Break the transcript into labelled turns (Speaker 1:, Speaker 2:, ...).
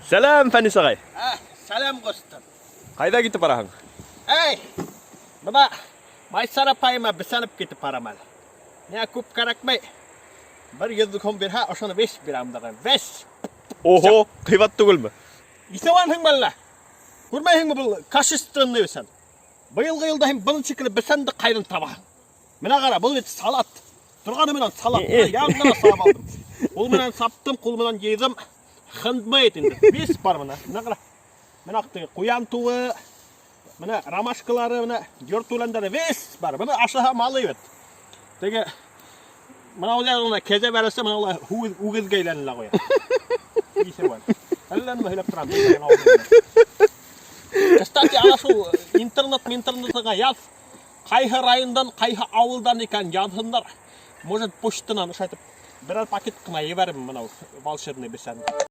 Speaker 1: Сәлем, Фәнис ағай.
Speaker 2: Сәлем қостым.
Speaker 1: Қайда кетіп барасың?
Speaker 2: Мына Майсара апайыма бісанып кетіп барамын. Не көп қарақмай. Бір езді берха, ошаны 5 берамдаған. 5.
Speaker 1: Охо, қимат түгіл ме?
Speaker 2: Исаванһың балла. Көрмейһің бұл качественный бесан. Быйылғы жылда һәм бірінші күні бісанды қайдан табаһың. Мына қара, бұл бет салат. Тұрғаны менен салат. Яңғына сап алдым. Ол менен саптым, қол менен езім. Хындмайт енді. 5 бар мына. Мына қара. Мына қоян туы, мына ромашкалары, мына жортуландары 5 бар. Мына ашаға малы бет. Теге мына оларына кезе берсе, мына олар угызға иланыла қоя. Исе бар. Әлләнме һөйләп торам. Кстати, ашу интернетға яз. Қайғы райондан, қайғы ауылдан екен жазғандар. Может, почтадан шайтып, біраз пакет қына ебәрім мынау волшебный бесән.